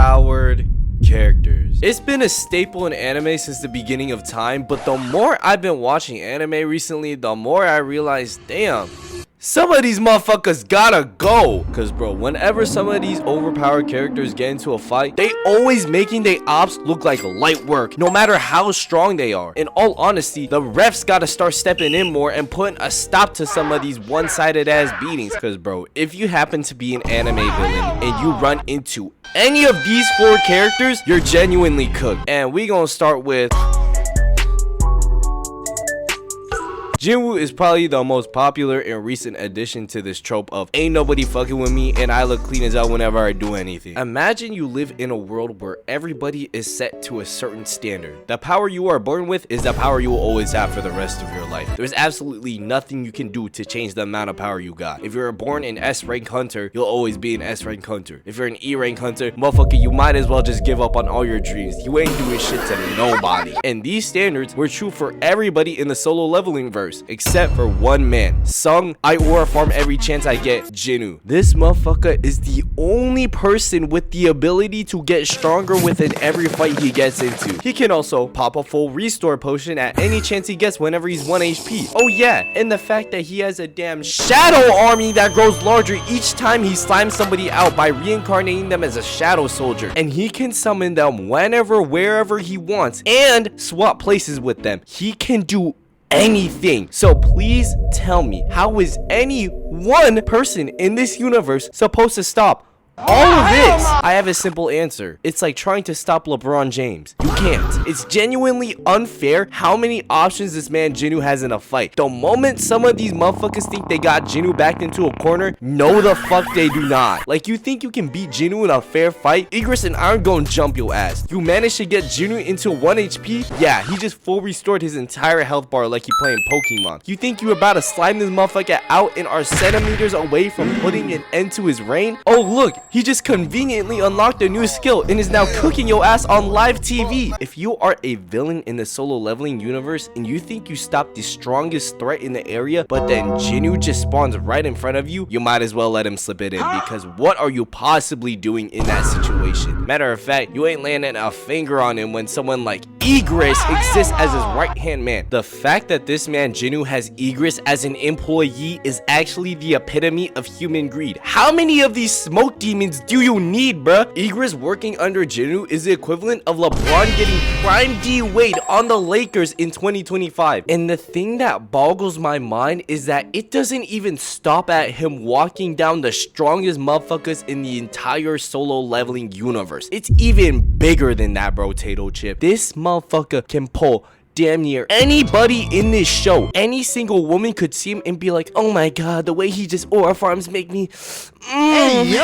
overpowered characters. It's been a staple in anime since the beginning of time, but the more I've been watching anime recently, the more I realize, damn, some of these motherfuckers gotta go. Cause bro, whenever some of these overpowered characters get into a fight, they always making their ops look like light work, no matter how strong they are. In all honesty, the refs gotta start stepping in more and putting a stop to some of these one-sided ass beatings. Cause bro, if you happen to be an anime villain and you run into any of these four characters, you're genuinely cooked. And we gonna start with Jinwoo. Is probably the most popular and recent addition to this trope of ain't nobody fucking with me and I look clean as hell whenever I do anything. Imagine you live in a world where everybody is set to a certain standard. The power you are born with is the power you will always have for the rest of your life. There's absolutely nothing you can do to change the amount of power you got. If you're born an S rank hunter, you'll always be an S rank hunter. If you're an E rank hunter, motherfucker, you might as well just give up on all your dreams. You ain't doing shit to nobody. And these standards were true for everybody in the solo leveling verse, except for one man, Sung. I aura farm every chance I get, Jinwoo. This motherfucker is the only person with the ability to get stronger within every fight he gets into. He can also pop a full restore potion at any chance he gets whenever he's 1 HP. Oh yeah, and the fact that he has a damn shadow army that grows larger each time he slimes somebody out by reincarnating them as a shadow soldier. And he can summon them whenever, wherever he wants and swap places with them. He can do anything. So please tell me, how is any one person in this universe supposed to stop all of this? I have a simple answer. It's like trying to stop LeBron James. You can't. It's genuinely unfair how many options this man Jinwoo has in a fight. The moment some of these motherfuckers think they got Jinwoo backed into a corner, no the fuck they do not. Like, you think you can beat Jinwoo in a fair fight? Igris and Iron gonna jump your ass. You managed to get Jinwoo into 1 HP? Yeah, he just full restored his entire health bar like he playing Pokemon. You think you were about to slime this motherfucker out and are centimeters away from putting an end to his reign? Oh look, he just conveniently unlocked a new skill and is now cooking your ass on live TV. If you are a villain in the solo leveling universe and you think you stopped the strongest threat in the area, but then Jinwoo just spawns right in front of you, you might as well let him slip it in, because what are you possibly doing in that situation? Matter of fact, you ain't landing a finger on him when someone like Igris exists as his right hand man. The fact that this man Jinwoo has Igris as an employee is actually the epitome of human greed. How many of these smoke demons do you need, bruh? Igris working under Jinwoo is the equivalent of LeBron getting prime D Wade on the Lakers in 2025. And the thing that boggles my mind is that it doesn't even stop at him walking down the strongest motherfuckers in the entire solo leveling universe. It's even bigger than that, bro, Tato Chip. This motherfucker can pull damn near anybody in this show. Any single woman could see him and be like, oh my god, the way he just aura farms make me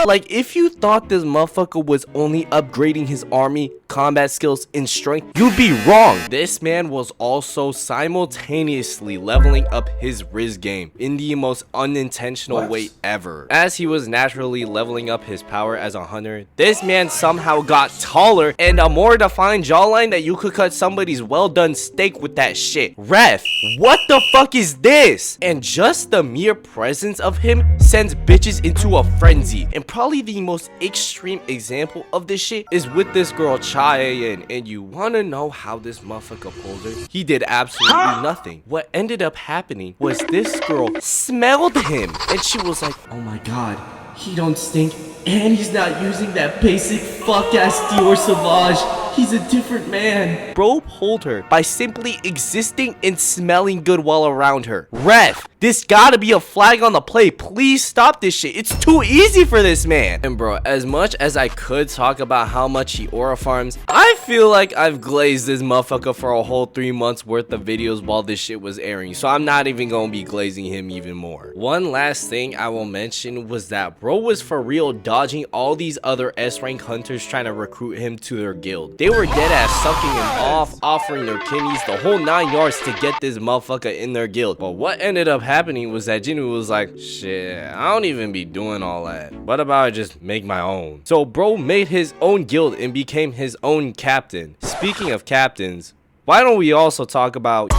like, if you thought this motherfucker was only upgrading his army, combat skills, and strength, you'd be wrong. This man was also simultaneously leveling up his Riz game in the most unintentional way ever. As he was naturally leveling up his power as a hunter, this man somehow got taller and a more defined jawline that you could cut somebody's well done steak with that shit. Ref, what the fuck is this? And just the mere presence of him sends bitches into a frenzy. And probably the most extreme example of this shit is with this girl Chaeyeon. And you wanna know how this motherfucker pulled her? He did absolutely nothing. What ended up happening was this girl smelled him and she was like, oh my god, he don't stink and he's not using that basic fuck ass Dior Sauvage. He's a different man. Bro pulled her by simply existing and smelling good while around her. Ref, this gotta be a flag on the play. Please stop this shit. It's too easy for this man. And bro, as much as I could talk about how much he aura farms, I feel like I've glazed this motherfucker for a whole 3 months worth of videos while this shit was airing. So I'm not even gonna be glazing him even more. One last thing I will mention was that bro was for real dodging all these other S rank hunters trying to recruit him to their guild. They were dead ass sucking him off, offering their kidneys, the whole 9 yards to get this motherfucker in their guild. But what ended up happening was that Jinwoo was like, shit, I don't even be doing all that. What about I just make my own? So bro made his own guild and became his own captain. Speaking of captains, why don't we also talk about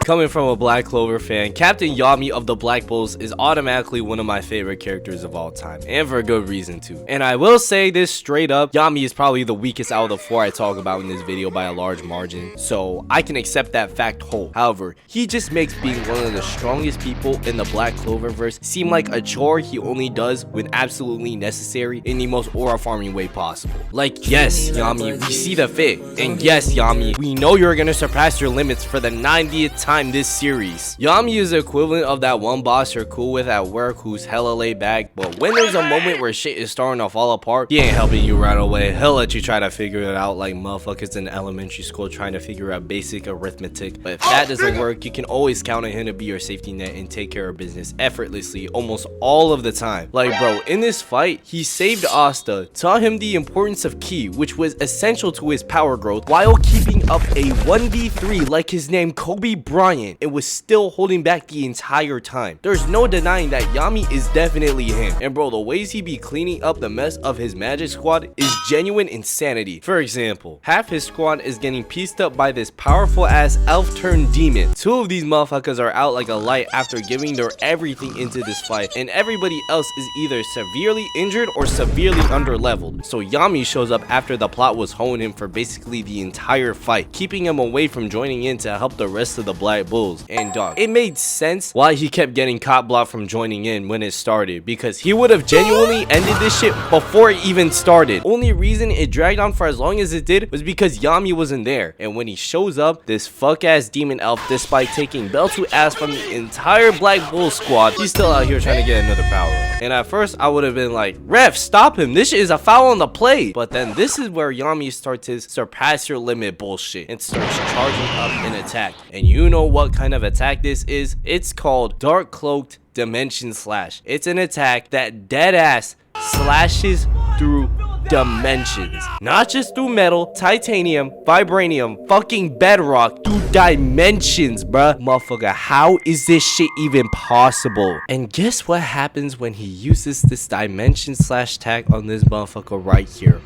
Coming from a Black Clover fan, Captain Yami of the Black Bulls is automatically one of my favorite characters of all time, and for a good reason too. And I will say this straight up, Yami is probably the weakest out of the 4 I talk about in this video by a large margin, so I can accept that fact whole. However, he just makes being one of the strongest people in the Black Cloververse seem like a chore he only does when absolutely necessary in the most aura farming way possible. Like, yes, Yami, we see the fit, and yes, Yami, we know you're gonna surpass your limits for the 90th time this series. Yami is the equivalent of that one boss you're cool with at work who's hella laid back, but when there's a moment where shit is starting to fall apart, he ain't helping you right away. He'll let you try to figure it out like motherfuckers in elementary school trying to figure out basic arithmetic. But if that doesn't work, you can always count on him to be your safety net and take care of business effortlessly almost all of the time. Like, bro, in this fight, he saved Asta, taught him the importance of ki, which was essential to his power growth, while keeping up a 1v3 like his name Kobe Bryant, and was still holding back the entire time. There's no denying that Yami is definitely him. And bro, the ways he be cleaning up the mess of his magic squad is genuine insanity. For example, half his squad is getting pieced up by this powerful ass elf turned demon. 2 of these motherfuckers are out like a light after giving their everything into this fight, and everybody else is either severely injured or severely underleveled. So Yami shows up after the plot was honing him for basically the entire fight, keeping him away from joining in to help the rest of the Black Bulls. And dog, it made sense why he kept getting cop blocked from joining in when it started, because he would have genuinely ended this shit before it even started. Only reason it dragged on for as long as it did was because Yami wasn't there. And when he shows up, this fuck ass demon elf, despite taking bell to ass from the entire Black Bull squad, he's still out here trying to get another power up. And at first I would have been like, ref, stop him, this shit is a foul on the play. But then this is where Yami starts his surpass your limit bullshit and starts charging up an attack. And you know what kind of attack this is? It's called Dark Cloaked Dimension Slash. It's an attack that dead ass slashes through dimensions, not just through metal, titanium, vibranium, fucking bedrock, through dimensions, bruh. Motherfucker, how is this shit even possible? And guess what happens when he uses this dimension slash tag on this motherfucker right here?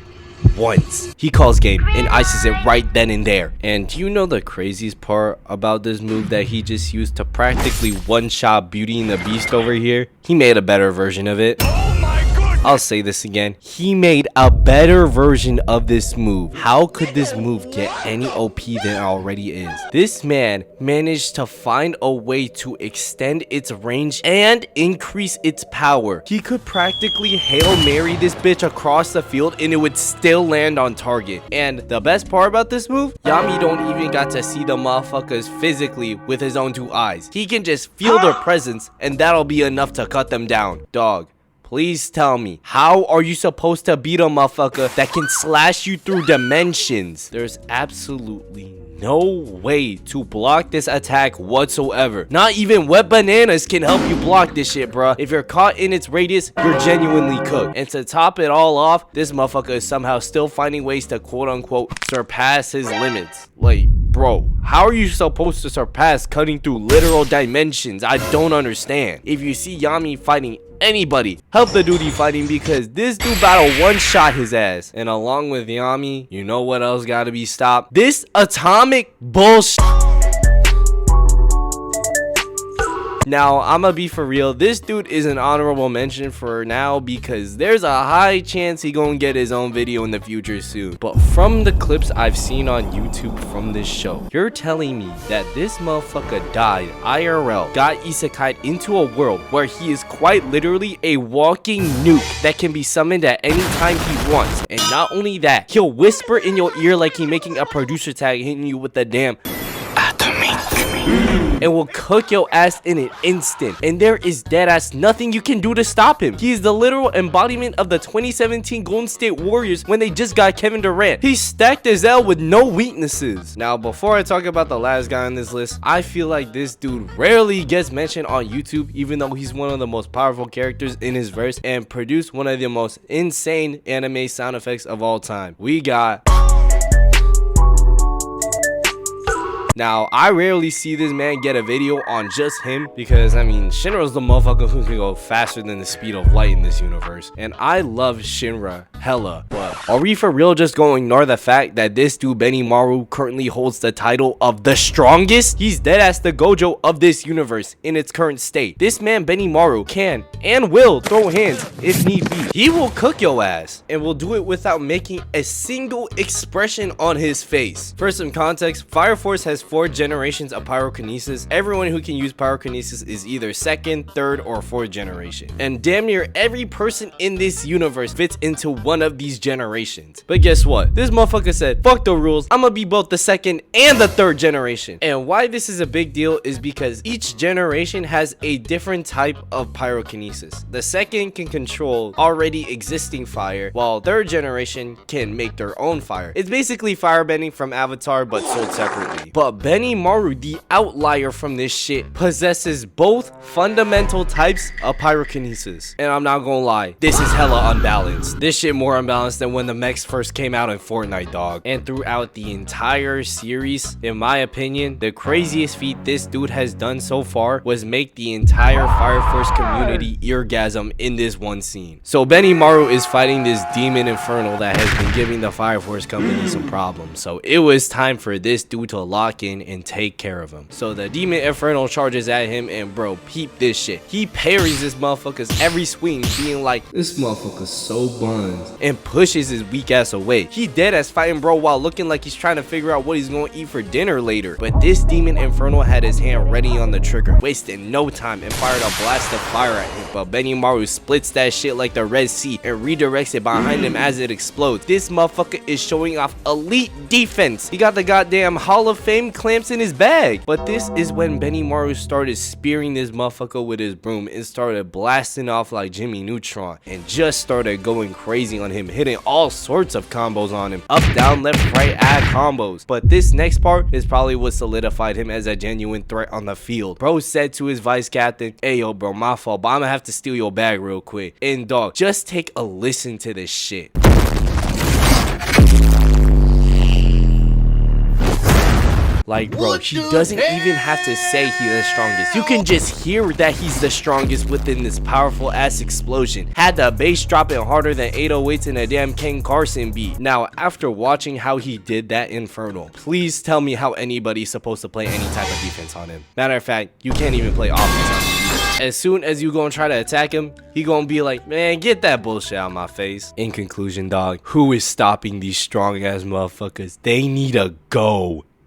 Once he calls game and ices it right then and there. And do you know the craziest part about this move that he just used to practically one-shot Beauty and the Beast over here? He made a better version of it. I'll say this again, he made a better version of this move. How could this move get any OP than it already is? This man managed to find a way to extend its range and increase its power. He could practically Hail Mary this bitch across the field and it would still land on target. And the best part about this move, Yami don't even got to see the motherfuckers physically with his own 2 eyes. He can just feel their presence and that'll be enough to cut them down. Dog, please tell me, how are you supposed to beat a motherfucker that can slash you through dimensions? There's absolutely no way to block this attack whatsoever. Not even wet bananas can help you block this shit, bruh. If you're caught in its radius, you're genuinely cooked. And to top it all off, this motherfucker is somehow still finding ways to quote unquote surpass his limits. Like, bro, how are you supposed to surpass cutting through literal dimensions? I don't understand. If you see Yami fighting anybody, help the dude he fighting, because this dude about to one-shot his ass. And along with Yami, you know what else gotta be stopped? This atomic bullshit. Now, I'ma be for real, this dude is an honorable mention for now because there's a high chance he gonna get his own video in the future soon. But from the clips I've seen on YouTube from this show, you're telling me that this motherfucker died IRL, got isekai'd into a world where he is quite literally a walking nuke that can be summoned at any time he wants. And not only that, he'll whisper in your ear like he making a producer tag hitting you with the damn and will cook your ass in an instant. And there is deadass nothing you can do to stop him. He is the literal embodiment of the 2017 Golden State Warriors when they just got Kevin Durant. He's stacked as hell with no weaknesses. Now, before I talk about the last guy on this list, I feel like this dude rarely gets mentioned on YouTube, even though he's one of the most powerful characters in his verse and produced one of the most insane anime sound effects of all time. We got... Now, I rarely see this man get a video on just him because, I mean, Shinra's the motherfucker who can go faster than the speed of light in this universe. And I love Shinra hella. But are we for real just gonna ignore the fact that this dude Benimaru currently holds the title of the strongest? He's deadass the Gojo of this universe in its current state. This man Benimaru can and will throw hands if need be. He will cook your ass and will do it without making a single expression on his face. For some context, Fire Force has 4 generations of pyrokinesis. Everyone who can use pyrokinesis is either 2nd, 3rd, or 4th generation. And damn near every person in this universe fits into one of these generations. But guess what? This motherfucker said, fuck the rules. I'm gonna be both the 2nd and the 3rd generation. And why this is a big deal is because each generation has a different type of pyrokinesis. The 2nd can control already existing fire, while 3rd generation can make their own fire. It's basically firebending from Avatar, but sold separately. But Benimaru, the outlier from this shit, possesses both fundamental types of pyrokinesis. And I'm not gonna lie, this is hella unbalanced. This shit more unbalanced than when the mechs first came out in Fortnite, dog. And throughout the entire series, in my opinion, the craziest feat this dude has done so far was make the entire Fire Force community eargasm in this one scene. So Benimaru is fighting this demon infernal that has been giving the Fire Force company some problems. So it was time for this dude to lock in and take care of him. So the demon infernal charges at him, and bro, peep this shit. He parries this motherfucker's every swing, being like, this motherfucker's so buns, and pushes his weak ass away. He dead ass fighting bro while looking like he's trying to figure out what he's gonna eat for dinner later. But this demon infernal had his hand ready on the trigger, wasting no time, and fired a blast of fire at him. But Benimaru splits that shit like the Red Sea and redirects it behind him as it explodes. This motherfucker is showing off elite defense. He got the goddamn Hall of Fame clamps in his bag. But this is when Benimaru started spearing this motherfucker with his broom and started blasting off like Jimmy Neutron, and just started going crazy on him, hitting all sorts of combos on him. Up, down, left, right, ad combos. But this next part is probably what solidified him as a genuine threat on the field. Bro said to his vice captain, hey yo bro, my fault, but I'm gonna have to steal your bag real quick. And dog, just take a listen to this shit. Like, bro, he doesn't even have to say he's the strongest. You can just hear that he's the strongest within this powerful ass explosion. Had the bass dropping harder than 808s in a damn Ken Carson beat. Now, after watching how he did that Infernal, please tell me how anybody's supposed to play any type of defense on him. Matter of fact, you can't even play offense on him. As soon as you gonna try to attack him, he gonna be like, man, get that bullshit out of my face. In conclusion, dog, who is stopping these strong ass motherfuckers? They need to go.